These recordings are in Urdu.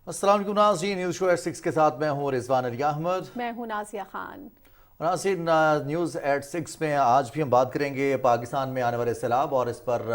السلام علیکم ناظرین، نیوز شو ایٹ 6 کے ساتھ میں ہوں رضوان علی احمد۔ میں ہوں نازیہ خان۔ ناظرین، نیوز ایٹ 6 میں آج بھی ہم بات کریں گے پاکستان میں آنے والے سیلاب، اور اس پر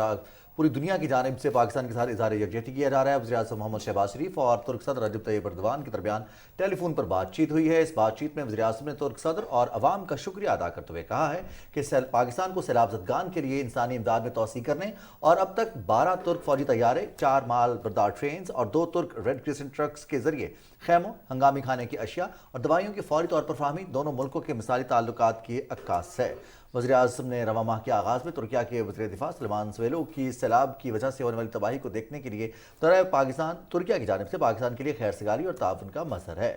پوری دنیا کی جانب سے پاکستان کے ساتھ اظہار یکجہتی کیا جا رہا ہے۔ وزیر اعظم محمد شہباز شریف اور ترک صدر رجب طیب ایردوان کے درمیان ٹیلی فون پر بات چیت ہوئی ہے۔ اس بات چیت میں وزیر اعظم نے ترک صدر اور عوام کا شکریہ ادا کرتے ہوئے کہا ہے کہ پاکستان کو سیلاب زدگان کے لیے انسانی امداد میں توسیع کرنے اور اب تک 12 ترک فوجی طیارے، 4 مال بردار ٹرینز اور 2 ترک ریڈ کرسنٹ ٹرکس کے ذریعے خیموں، ہنگامی کھانے کی اشیاء اور دوائیوں کی فوری طور پر فراہمی دونوں ملکوں کے مثالی تعلقات کی عکاس ہے۔ وزیر اعظم نے رواں ماہ کے آغاز میں ترکیہ کے وزیر دفاع سلیمان سویلو کی سیلاب کی وجہ سے ہونے والی تباہی کو دیکھنے کے لیے دورہ پاکستان ترکیہ کی جانب سے پاکستان کے لیے خیر سگالی اور تعاون کا مظہر ہے۔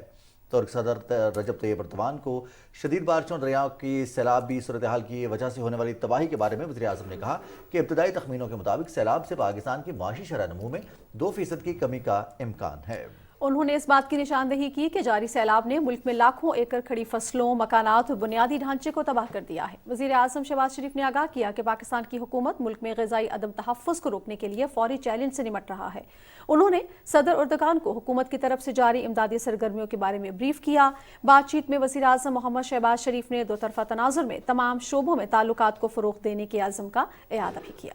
ترک صدر رجب طیب ایردوان کو شدید بارشوں، دریاؤں کی سیلابی صورتحال کی وجہ سے ہونے والی تباہی کے بارے میں وزیر اعظم نے کہا کہ ابتدائی تخمینوں کے مطابق سیلاب سے پاکستان کی معاشی شرح نمو میں 2% کی کمی کا امکان ہے۔ انہوں نے اس بات کی نشاندہی کی کہ جاری سیلاب نے ملک میں لاکھوں ایکڑ کھڑی فصلوں، مکانات اور بنیادی ڈھانچے کو تباہ کر دیا ہے۔ وزیر اعظم شہباز شریف نے آگاہ کیا کہ پاکستان کی حکومت ملک میں غذائی عدم تحفظ کو روکنے کے لیے فوری چیلنج سے نمٹ رہا ہے۔ انہوں نے صدر اردگان کو حکومت کی طرف سے جاری امدادی سرگرمیوں کے بارے میں بریف کیا۔ بات چیت میں وزیر اعظم محمد شہباز شریف نے دو طرفہ تناظر میں تمام شعبوں میں تعلقات کو فروغ دینے کے عزم کا اعادہ بھی کیا۔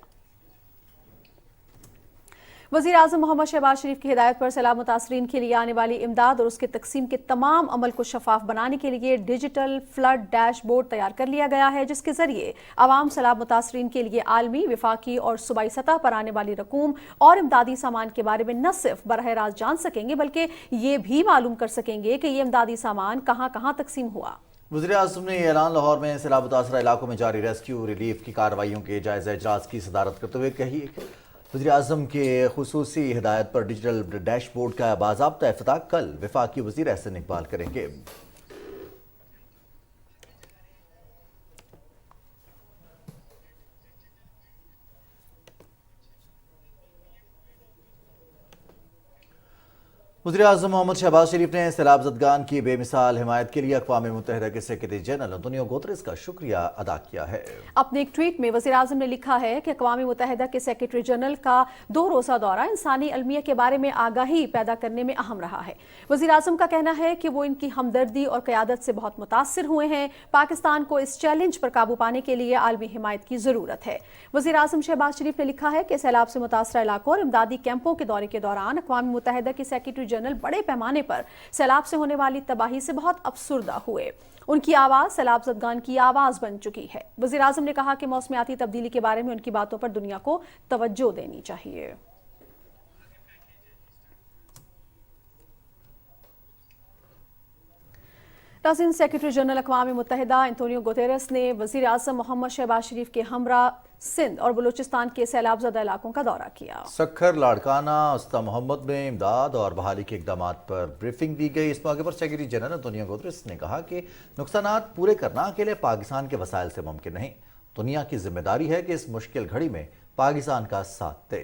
وزیر اعظم محمد شہباز شریف کی ہدایت پر سیلاب متاثرین کے لیے آنے والی امداد اور اس کے تقسیم کے تمام عمل کو شفاف بنانے کے لیے ڈیجیٹل فلڈ ڈیش بورڈ تیار کر لیا گیا ہے، جس کے ذریعے عوام سیلاب متاثرین کے لیے عالمی، وفاقی اور صوبائی سطح پر آنے والی رقوم اور امدادی سامان کے بارے میں نہ صرف براہ راست جان سکیں گے بلکہ یہ بھی معلوم کر سکیں گے کہ یہ امدادی سامان کہاں کہاں تقسیم ہوا۔ وزیر اعظم نے یہ اعلان لاہور میں سیلاب متاثرہ علاقوں میں جاری ریسکیو ریلیف کی کارروائیوں کے جائزہ اجلاس کی صدارت کرتے ہوئے کہی۔ وزیر اعظم کے خصوصی ہدایت پر ڈیجیٹل ڈیش بورڈ کا باضابطہ افتتاح کل وفاقی وزیر احسن اقبال کریں گے۔ وزیر اعظم محمد شہباز شریف نے سیلاب زدگان کی بے مثال حمایت کے لیے اقوام متحدہ کے سیکرٹری جنرل انتونیو گوتریس کا شکریہ ادا کیا ہے۔ اپنے ایک ٹویٹ میں وزیر اعظم نے لکھا ہے کہ اقوام متحدہ کے سیکرٹری جنرل کا 2 روزہ دورہ انسانی المیہ کے بارے میں آگاہی پیدا کرنے میں اہم رہا ہے۔ وزیر اعظم کا کہنا ہے کہ وہ ان کی ہمدردی اور قیادت سے بہت متاثر ہوئے ہیں۔ پاکستان کو اس چیلنج پر قابو پانے کے لیے عالمی حمایت کی ضرورت ہے۔ وزیر اعظم شہباز شریف نے لکھا ہے کہ سیلاب سے متاثرہ علاقوں اور امدادی کیمپوں کے دورے کے دوران اقوام متحدہ کے سیکرٹری جنرل بڑے پیمانے پر سیلاب سے ہونے والی تباہی سے بہت افسردہ ہوئے۔ ان کی آواز سیلاب زدگان کی آواز بن چکی ہے۔ وزیر اعظم نے کہا کہ موسمیاتی تبدیلی کے بارے میں ان کی باتوں پر دنیا کو توجہ دینی چاہیے۔ ناظرین، سیکرٹری جنرل اقوام متحدہ انتونیو گوتریس نے وزیر اعظم محمد شہباز شریف کے ہمراہ سندھ اور بلوچستان کے سیلاب زدہ علاقوں کا دورہ کیا۔ سکھر، لاڑکانہ، استا محمد میں امداد اور بحالی کے اقدامات پر بریفنگ دی گئی۔ اس موقع پر سیکرٹری جنرل انتونیو گوتریس نے کہا کہ نقصانات پورے کرنا اکیلے پاکستان کے وسائل سے ممکن نہیں، دنیا کی ذمہ داری ہے کہ اس مشکل گھڑی میں پاکستان کا ساتھ دے۔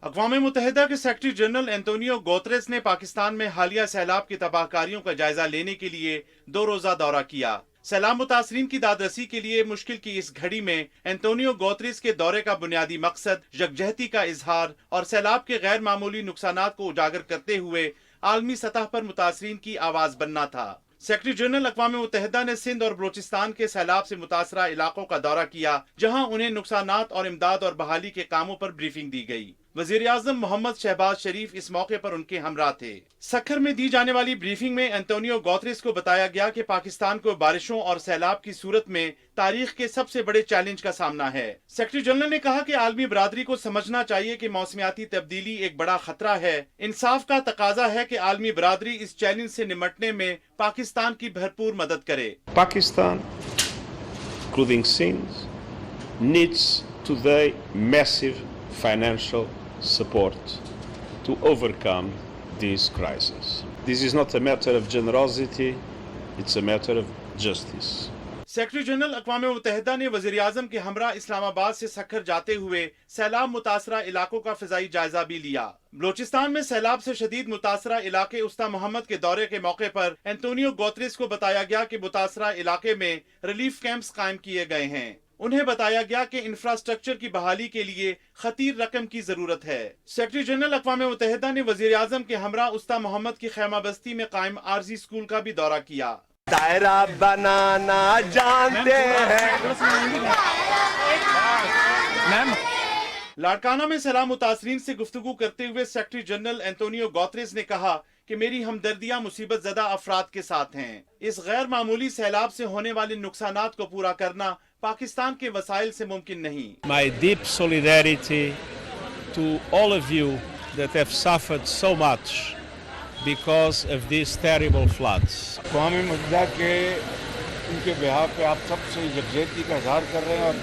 اقوام متحدہ کے سیکرٹری جنرل انتونیو گوتریس نے پاکستان میں حالیہ سیلاب کی تباہ کاریوں کا جائزہ لینے کے لیے 2 روزہ دورہ کیا۔ سیلاب متاثرین کی داد رسی کے لیے مشکل کی اس گھڑی میں انتونیو گوتریس کے دورے کا بنیادی مقصد یکجہتی کا اظہار اور سیلاب کے غیر معمولی نقصانات کو اجاگر کرتے ہوئے عالمی سطح پر متاثرین کی آواز بننا تھا۔ سیکرٹری جنرل اقوام متحدہ نے سندھ اور بلوچستان کے سیلاب سے متاثرہ علاقوں کا دورہ کیا، جہاں انہیں نقصانات اور امداد اور بحالی کے کاموں پر بریفنگ دی گئی۔ وزیر اعظم محمد شہباز شریف اس موقع پر ان کے ہمراہ تھے۔ سکھر میں دی جانے والی بریفنگ میں انتونیو گوتریس کو بتایا گیا کہ پاکستان کو بارشوں اور سیلاب کی صورت میں تاریخ کے سب سے بڑے چیلنج کا سامنا ہے۔ سیکرٹری جنرل نے کہا کہ عالمی برادری کو سمجھنا چاہیے کہ موسمیاتی تبدیلی ایک بڑا خطرہ ہے۔ انصاف کا تقاضا ہے کہ عالمی برادری اس چیلنج سے نمٹنے میں پاکستان کی بھرپور مدد کرے۔ Pakistan, including Sindh, needs today massive financial support to overcome this crisis. This is not a matter of generosity, it's a matter of justice. Secretary general اقوام متحدہ نے وزیر اعظم کے ہمراہ اسلام آباد سے سکھر جاتے ہوئے سیلاب متاثرہ علاقوں کا فضائی جائزہ بھی لیا۔ بلوچستان میں سیلاب سے شدید متاثرہ علاقے استا محمد کے دورے کے موقع پر انتونیو گوتریس کو بتایا گیا کہ متاثرہ علاقے میں ریلیف کیمپس قائم کیے گئے ہیں۔ انہیں بتایا گیا کہ انفراسٹرکچر کی بحالی کے لیے خطیر رقم کی ضرورت ہے۔ سیکرٹری جنرل اقوام متحدہ نے وزیر اعظم کے ہمراہ استا محمد کی خیمہ بستی میں قائم عارضی اسکول کا بھی دورہ کیا۔ دائرہ بنانا جانتے ہیں۔ لاڑکانہ میں سیلاب متاثرین سے گفتگو کرتے ہوئے سیکرٹری جنرل اینٹونیو گوتریز نے کہا کہ میری ہمدردیاں مصیبت زدہ افراد کے ساتھ ہیں۔ اس غیر معمولی سیلاب سے ہونے والے نقصانات کو پورا کرنا پاکستان کے وسائل سے ممکن نہیں۔ My deep solidarity to all of you that have suffered so much because of these terrible floods. اقوام متحدہ کے ان کے بہاف پہ آپ سب سے یکجہتی کا اظہار کر رہے ہیں اور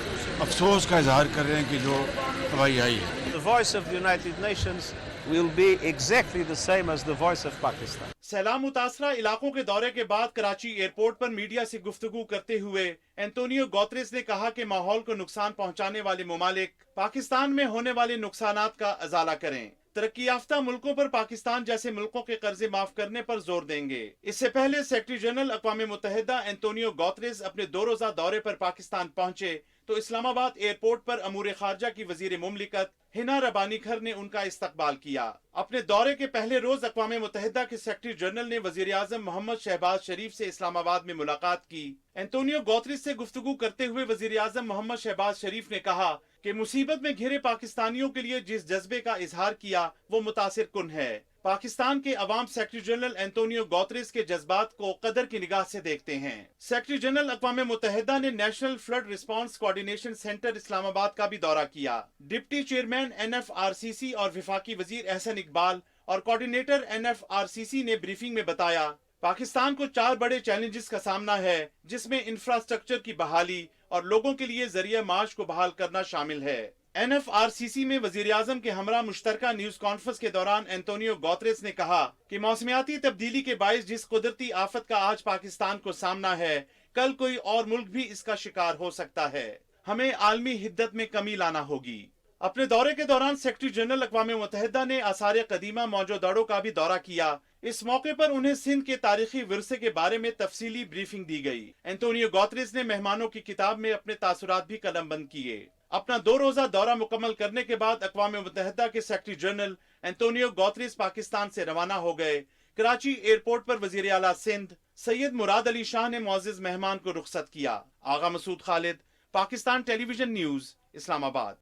افسوس کا اظہار کر رہے ہیں کہ جو تباہی آئی ہے۔ The voice of the United Nations will be exactly the same as the voice of Pakistan. سیلاب متاثرہ علاقوں کے دورے کے بعد کراچی ایئرپورٹ پر میڈیا سے گفتگو کرتے ہوئے اینٹونیو گوتریز نے کہا کہ ماحول کو نقصان پہنچانے والے ممالک پاکستان میں ہونے والے نقصانات کا ازالہ کریں۔ ترقی یافتہ ملکوں پر پاکستان جیسے ملکوں کے قرضے معاف کرنے پر زور دیں گے۔ اس سے پہلے سیکرٹری جنرل اقوام متحدہ اینٹونیو گوتریز اپنے 2 روزہ دورے پر پاکستان پہنچے تو اسلام آباد ایئرپورٹ پر امور خارجہ کی وزیر مملکت ہنا ربانی کھر نے ان کا استقبال کیا۔ اپنے دورے کے پہلے روز اقوام متحدہ کے سیکرٹری جنرل نے وزیر اعظم محمد شہباز شریف سے اسلام آباد میں ملاقات کی۔ اینٹونیو گوتریز سے گفتگو کرتے ہوئے وزیر اعظم محمد شہباز شریف نے کہا کہ مصیبت میں گھرے پاکستانیوں کے لیے جس جذبے کا اظہار کیا وہ متاثر کن ہے۔ پاکستان کے عوام سیکرٹری جنرل اینٹونیو گوتریز کے جذبات کو قدر کی نگاہ سے دیکھتے ہیں۔ سیکرٹری جنرل اقوام متحدہ نے national flood response coordination centre Islamabad کا بھی دورہ کیا۔ ڈپٹی چیئرمین NFRCC اور وفاقی وزیر احسن اقبال اور کوارڈینیٹر NFRCC نے بریفنگ میں بتایا پاکستان کو 4 بڑے چیلنجز کا سامنا ہے، جس میں انفراسٹرکچر کی بحالی اور لوگوں کے لیے ذریعہ معاش کو بحال کرنا شامل ہے۔ NFRCC میں وزیر اعظم کے ہمراہ مشترکہ نیوز کانفرنس کے دوران اینٹونیو گوتریز نے کہا کہ موسمیاتی تبدیلی کے باعث جس قدرتی آفت کا آج پاکستان کو سامنا ہے، کل کوئی اور ملک بھی اس کا شکار ہو سکتا ہے۔ ہمیں عالمی حدت میں کمی لانا ہوگی۔ اپنے دورے کے دوران سیکرٹری جنرل اقوام متحدہ نے آثار قدیمہ موجوداڑوں کا بھی دورہ کیا۔ اس موقع پر انہیں سندھ کے تاریخی ورثے کے بارے میں تفصیلی بریفنگ دی گئی۔ اینٹونیو گوتریز نے مہمانوں کی کتاب میں اپنے تاثرات بھی قلم بند کیے۔ اپنا 2 روزہ دورہ مکمل کرنے کے بعد اقوام متحدہ کے سیکرٹری جنرل اینٹونیو گوتریز پاکستان سے روانہ ہو گئے۔ کراچی ایئرپورٹ پر وزیر اعلیٰ سندھ سید مراد علی شاہ نے معزز مہمان کو رخصت کیا۔ آغا مسعود خالد، پاکستان ٹیلی ویژن نیوز، اسلام آباد۔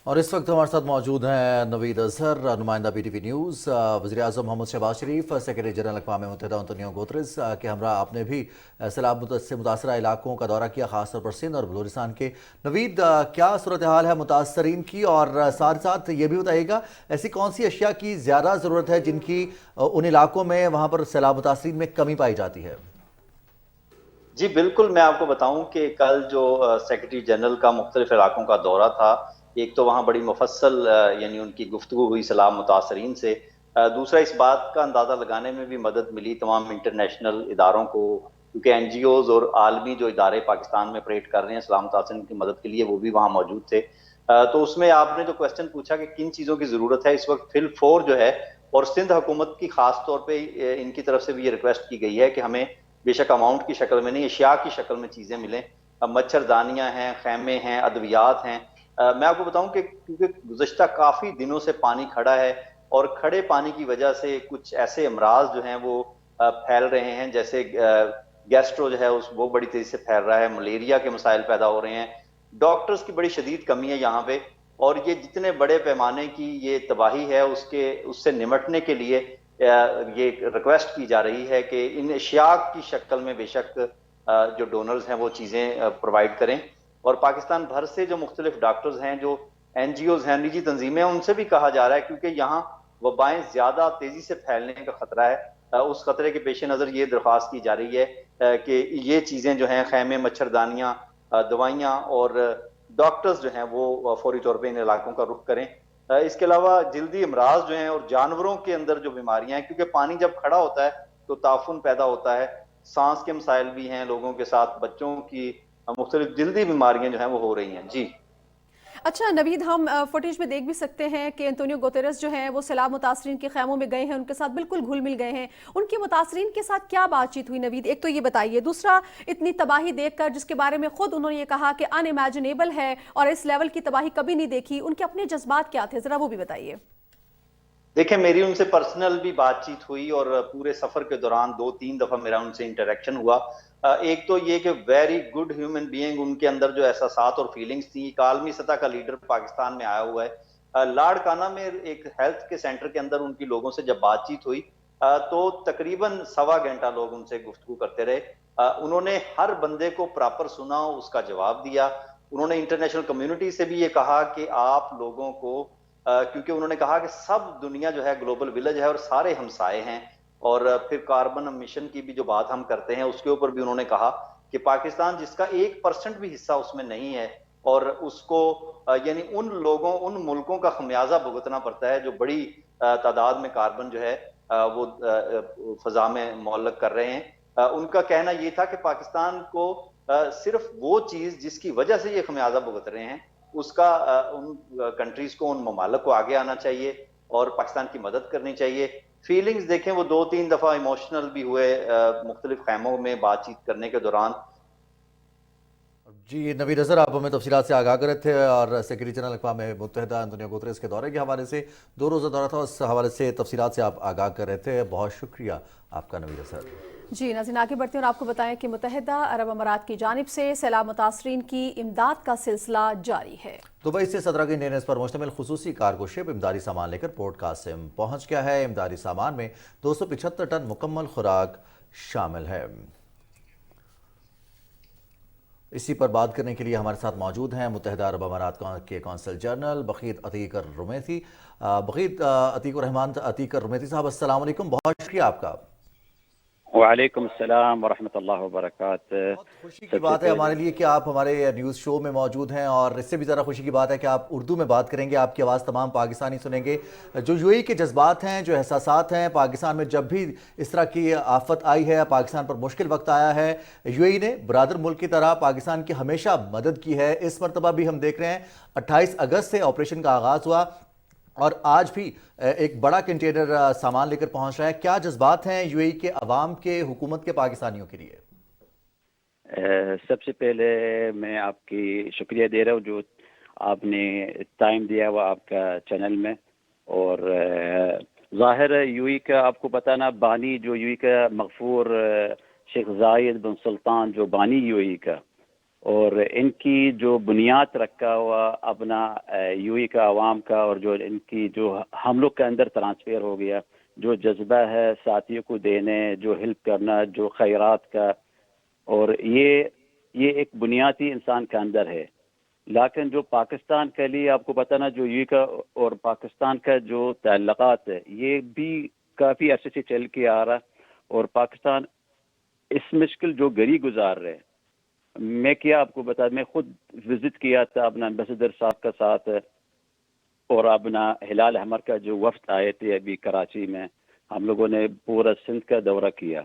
اور اس وقت ہمارے ساتھ موجود ہیں نوید اظہر، نمائندہ BTV نیوز۔ وزیر اعظم محمد شہباز شریف، سیکرٹری جنرل اقوام متحدہ اینٹونیو گوتریز کے ہمراہ آپ نے بھی سیلاب سے متاثرہ علاقوں کا دورہ کیا، خاص طور پر سندھ اور بلوچستان کے۔ نوید، کیا صورتحال ہے متاثرین کی، اور ساتھ ساتھ یہ بھی بتائیے گا ایسی کون سی اشیاء کی زیادہ ضرورت ہے جن کی ان علاقوں میں وہاں پر سیلاب متاثرین میں کمی پائی جاتی ہے؟ جی بالکل، میں آپ کو بتاؤں کہ کل جو سیکرٹری جنرل کا مختلف علاقوں کا دورہ تھا، ایک تو وہاں بڑی مفصل یعنی ان کی گفتگو ہوئی سیلاب متاثرین سے، دوسرا اس بات کا اندازہ لگانے میں بھی مدد ملی تمام انٹرنیشنل اداروں کو، کیونکہ NGOs اور عالمی جو ادارے پاکستان میں آپریٹ کر رہے ہیں سیلاب متاثرین کی مدد کے لیے، وہ بھی وہاں موجود تھے۔ تو اس میں آپ نے جو کویسچن پوچھا کہ کن چیزوں کی ضرورت ہے اس وقت، فل فور جو ہے، اور سندھ حکومت کی خاص طور پہ ان کی طرف سے بھی یہ ریکویسٹ کی گئی ہے کہ ہمیں بے شک اماؤنٹ کی شکل میں نہیں، اشیاء کی شکل میں چیزیں ملیں۔ مچھردانیاں ہیں، خیمے ہیں، ادویات ہیں۔ میں آپ کو بتاؤں کہ کیونکہ گزشتہ کافی دنوں سے پانی کھڑا ہے، اور کھڑے پانی کی وجہ سے کچھ ایسے امراض جو ہیں وہ پھیل رہے ہیں، جیسے گیسٹرو جو ہے وہ بڑی تیزی سے پھیل رہا ہے، ملیریا کے مسائل پیدا ہو رہے ہیں، ڈاکٹرز کی بڑی شدید کمی ہے یہاں پہ، اور یہ جتنے بڑے پیمانے کی یہ تباہی ہے اس سے نمٹنے کے لیے یہ ریکویسٹ کی جا رہی ہے کہ ان اشیاء کی شکل میں بے شک جو ڈونرز ہیں وہ چیزیں پرووائڈ کریں۔ اور پاکستان بھر سے جو مختلف ڈاکٹرز ہیں، جو NGOs ہیں، نجی تنظیمیں، ان سے بھی کہا جا رہا ہے کیونکہ یہاں وبائیں زیادہ تیزی سے پھیلنے کا خطرہ ہے، اس خطرے کے پیش نظر یہ درخواست کی جا رہی ہے کہ یہ چیزیں جو ہیں، خیمے، مچھردانیاں، دوائیاں اور ڈاکٹرز جو ہیں وہ فوری طور پہ ان علاقوں کا رخ کریں۔ اس کے علاوہ جلدی امراض جو ہیں اور جانوروں کے اندر جو بیماریاں ہیں، کیونکہ پانی جب کھڑا ہوتا ہے تو تعفن پیدا ہوتا ہے، سانس کے مسائل بھی ہیں لوگوں کے ساتھ، بچوں کی مختلف جلدی بیماریاں جو ہیں وہ ہو رہی ہیں۔ جی اچھا نوید، ہم فوٹیج میں دیکھ بھی سکتے ہیں کہ انتونیو گوتریس جو ہیں وہ سیلاب متاثرین کے خیموں میں گئے ہیں، ان کے ساتھ بالکل گھل مل گئے ہیں. ان کے متاثرین کے ساتھ کیا بات چیت ہوئی نوید؟ ایک تو یہ بتائیے، دوسرا اتنی تباہی دیکھ کر جس کے بارے میں خود انہوں نے یہ کہا کہ ان امیجنیبل ہے اور اس لیول کی تباہی کبھی نہیں دیکھی، ان کے اپنے جذبات کیا تھے، ذرا وہ بھی بتائیے. دیکھیں میری ان سے پرسنل بھی بات چیت ہوئی اور پورے سفر کے دوران 2-3 دفعہ میرا ان سے انٹریکشن ہوا. ایک تو یہ کہ ویری گڈ ہیومن بینگ، ان کے اندر جو احساسات اور فیلنگز تھیں. ایک عالمی سطح کا لیڈر پاکستان میں آیا ہوا ہے. لاڑکانہ میں ایک ہیلتھ کے سینٹر کے اندر ان کی لوگوں سے جب بات چیت ہوئی تو تقریباً 1.25 گھنٹہ لوگ ان سے گفتگو کرتے رہے. انہوں نے ہر بندے کو پراپر سنا، اس کا جواب دیا. انہوں نے انٹرنیشنل کمیونٹی سے بھی یہ کہا کہ آپ لوگوں کو، کیونکہ انہوں نے کہا کہ سب دنیا جو ہے گلوبل ولیج ہے اور سارے ہمسائے ہیں. اور پھر کاربن امیشن کی بھی جو بات ہم کرتے ہیں اس کے اوپر بھی انہوں نے کہا کہ پاکستان جس کا 1% بھی حصہ اس میں نہیں ہے اور اس کو یعنی ان لوگوں، ان ملکوں کا خمیازہ بھگتنا پڑتا ہے جو بڑی تعداد میں کاربن جو ہے وہ فضا میں معلق کر رہے ہیں. ان کا کہنا یہ تھا کہ پاکستان کو صرف وہ چیز جس کی وجہ سے یہ خمیازہ بھگت رہے ہیں اس کا ان کنٹریز کو، ان ممالک کو آگے آنا چاہیے اور پاکستان کی مدد کرنی چاہیے. فیلنگز دیکھیں وہ 2-3 دفعہ ایموشنل بھی ہوئے مختلف خیموں میں بات چیت کرنے کے دوران. جی نوید اظہر، آپ ہمیں تفصیلات سے آگاہ کر رہے تھے اور سیکریٹری جنرل اقوام متحدہ انتونیو گوتریس کے دورے کے حوالے سے، 2 روزہ دورہ تھا، اس حوالے سے تفصیلات سے آپ آگاہ کر رہے تھے. بہت شکریہ آپ کا نوید اظہر. جی ناظرین، آگے بڑھتے ہیں اور آپ کو بتائیں کہ متحدہ عرب امارات کی جانب سے سیلاب متاثرین کی امداد کا سلسلہ جاری ہے. دبئی سے 17 کنٹینرز پر مشتمل خصوصی کارگو شپ امدادی سامان لے کر پورٹ قاسم پہنچ گیا ہے. امدادی سامان میں 275 ٹن مکمل خوراک شامل ہے. اسی پر بات کرنے کے لیے ہمارے ساتھ موجود ہیں متحدہ عرب امارات کے قونصل جنرل بخیت عتیق الرمیتی. بخیت عتیق الرمیتی صاحب، السلام علیکم، بہت شکریہ آپ کا. وعلیکم السلام ورحمۃ اللہ وبرکاتہ. بہت خوشی کی بات ہے ہمارے لیے کہ آپ ہمارے نیوز شو میں موجود ہیں، اور اس سے بھی زیادہ خوشی کی بات ہے کہ آپ اردو میں بات کریں گے. آپ کی آواز تمام پاکستانی سنیں گے. جو یو اے ای کے جذبات ہیں، جو احساسات ہیں، پاکستان میں جب بھی اس طرح کی آفت آئی ہے، پاکستان پر مشکل وقت آیا ہے، یو اے ای نے برادر ملک کی طرح پاکستان کی ہمیشہ مدد کی ہے. اس مرتبہ بھی ہم دیکھ رہے ہیں 28 اگست سے آپریشن کا آغاز ہوا اور آج بھی ایک بڑا کنٹینر سامان لے کر پہنچ رہا ہے. کیا جذبات ہیں یو اے ای کے عوام کے، حکومت کے، پاکستانیوں کے لیے؟ سب سے پہلے میں آپ کی شکریہ دے رہا ہوں جو آپ نے ٹائم دیا ہوا آپ کا چینل میں. اور ظاہر ہے یو اے کا آپ کو بتانا، بانی جو یو اے کا مغفور شیخ زاید بن سلطان جو بانی یو اے کا، اور ان کی جو بنیاد رکھا ہوا اپنا یو اے کا عوام کا، اور جو ان کی جو ہم لوگ کے اندر ٹرانسفر ہو گیا، جو جذبہ ہے ساتھیوں کو دینے، جو ہیلپ کرنا، جو خیرات کا، اور یہ ایک بنیادی انسان کے اندر ہے. لیکن جو پاکستان کے لیے آپ کو بتانا، جو یو اے کا اور پاکستان کا جو تعلقات ہے یہ بھی کافی عرصے سے چل کے آ رہا، اور پاکستان اس مشکل جو گھڑی گزار رہے. میں کیا آپ کو بتا، میں خود وزٹ کیا تھا اپنا ایمبیسڈر صاحب کا ساتھ، اور اپنا ہلال احمر کا جو وفد آئے تھے ابھی کراچی میں، ہم لوگوں نے پورا سندھ کا دورہ کیا.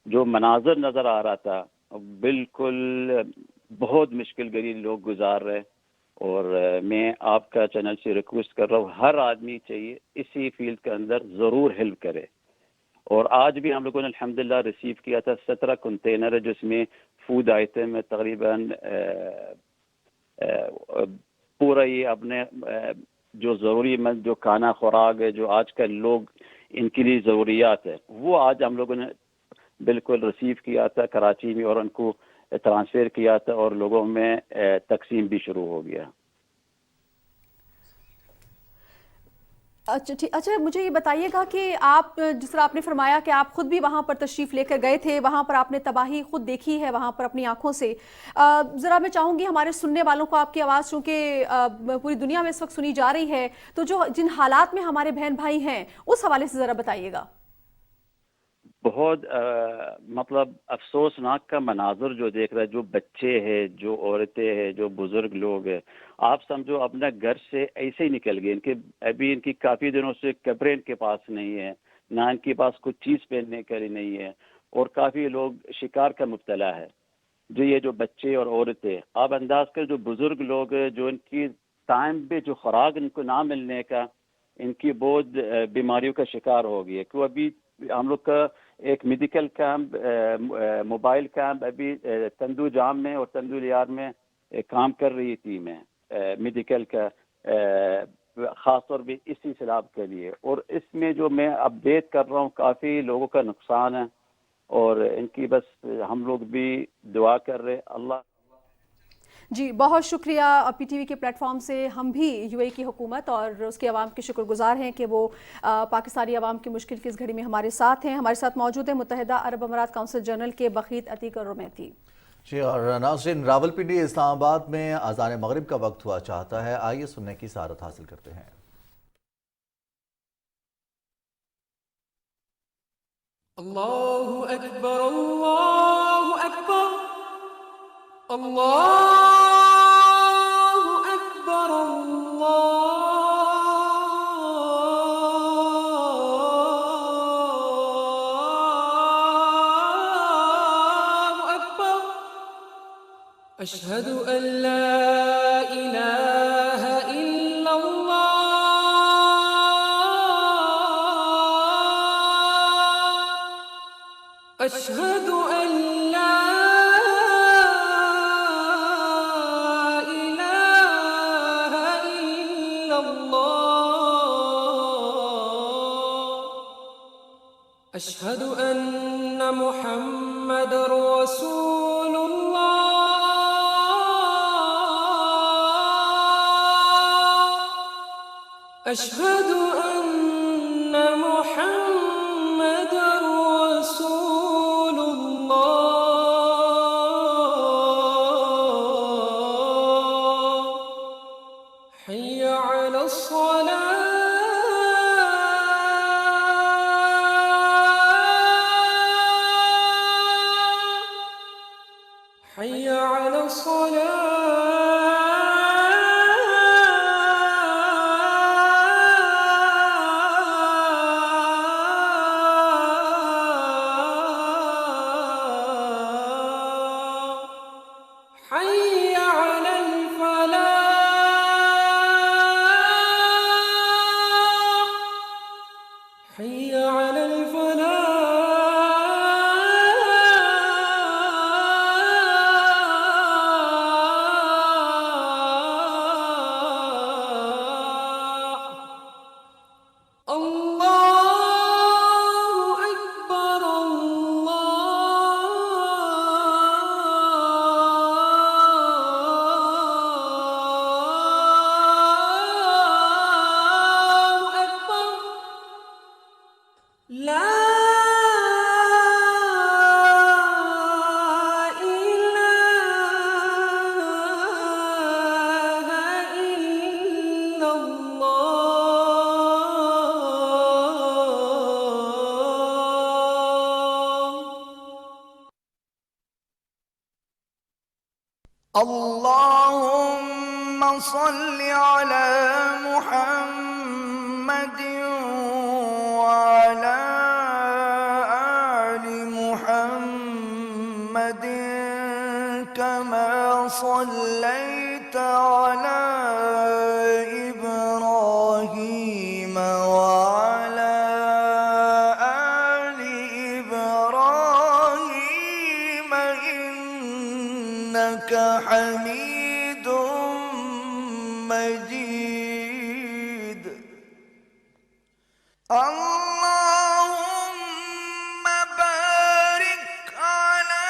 جو مناظر نظر آ رہا تھا بالکل بہت مشکل گھڑی لوگ گزار رہے. اور میں آپ کا چینل سے ریکویسٹ کر رہا ہوں، ہر آدمی چاہیے اسی فیلڈ کے اندر ضرور ہیلپ کرے. اور آج بھی ہم لوگوں نے الحمدللہ ریسیو کیا تھا 17 کنٹینر جس میں فوڈ آئٹم تقریباً پورا یہ اپنے جو ضروری مند جو کھانا خوراک ہے، جو آج کل لوگ ان کے لیے ضروریات ہے، وہ آج ہم لوگوں نے بالکل ریسیو کیا تھا کراچی میں، اور ان کو ٹرانسفر کیا تھا اور لوگوں میں تقسیم بھی شروع ہو گیا. اچھا مجھے یہ بتائیے گا کہ آپ جس طرح آپ نے فرمایا کہ آپ خود بھی وہاں پر تشریف لے کر گئے تھے، وہاں پر آپ نے تباہی خود دیکھی ہے وہاں پر اپنی آنکھوں سے، ذرا میں چاہوں گی ہمارے سننے والوں کو آپ کی آواز چونکہ پوری دنیا میں اس وقت سنی جا رہی ہے، تو جو جن حالات میں ہمارے بہن بھائی ہیں اس حوالے سے ذرا بتائیے گا. بہت مطلب افسوسناک کا مناظر جو دیکھ رہا ہے، جو بچے ہیں، جو عورتیں ہیں، جو بزرگ لوگ ہیں. آپ سمجھو اپنا گھر سے ایسے ہی نکل گئے. ابھی ان کی کافی دنوں سے کپڑے ان کے پاس نہیں ہے، نہ ان کے پاس کچھ چیز پہننے کے لیے نہیں ہے، اور کافی لوگ شکار کا مبتلا ہے. جو یہ جو بچے اور عورتیں، آپ انداز کر جو بزرگ لوگ ہیں، جو ان کی ٹائم پہ جو خوراک ان کو نہ ملنے کا ان کی بہت بیماریوں کا شکار ہو گئی ہے. کہ ابھی ہم لوگ کا ایک میڈیکل کیمپ موبائل کیمپ ابھی تندو جام میں اور تندو یار میں کام کر رہی تھی میں میڈیکل کا خاص طور پہ اسی سیلاب کے لیے. اور اس میں جو میں اپڈیٹ کر رہا ہوں کافی لوگوں کا نقصان ہے اور ان کی بس ہم لوگ بھی دعا کر رہے اللہ. جی بہت شکریہ. پی ٹی وی کے پلیٹ فارم سے ہم بھی یو اے کی حکومت اور اس کے عوام کے شکر گزار ہیں کہ وہ پاکستانی عوام کی مشکل کی اس گھڑی میں ہمارے ساتھ ہیں. ہمارے ساتھ موجود ہیں متحدہ عرب امارات کونسل جنرل کے بخیت عتیق الرمیتی. جی اور ناظرین راولپنڈی اسلام آباد میں اذان مغرب کا وقت ہوا چاہتا ہے. آئیے سننے کی سعادت حاصل کرتے ہیں. اللہ اکبر اللہ اکبر اللہ اکبر اللہ اکبر اشہد ان لا الہ الا اللہ اشہد ان لا اشہد ان محمد رسول اللہ اشہد ان محمد رسول اللہ حی علی الصلاة حي على الصلاة حي على الفلاح حي على الفلاح اللهم صل على محمد وعلى آل محمد كما صليت على إبراهيم وعلى آل إبراهيم إنك حميد مجيد اللهم بارك على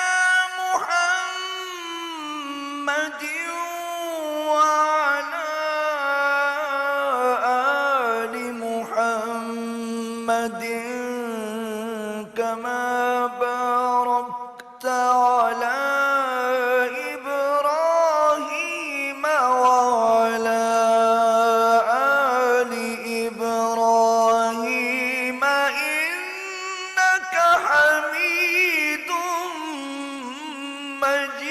محمد وعلى آل محمد كما باركت على إبراهيم وعلى آل إبراهيم إنك حميد مجيد.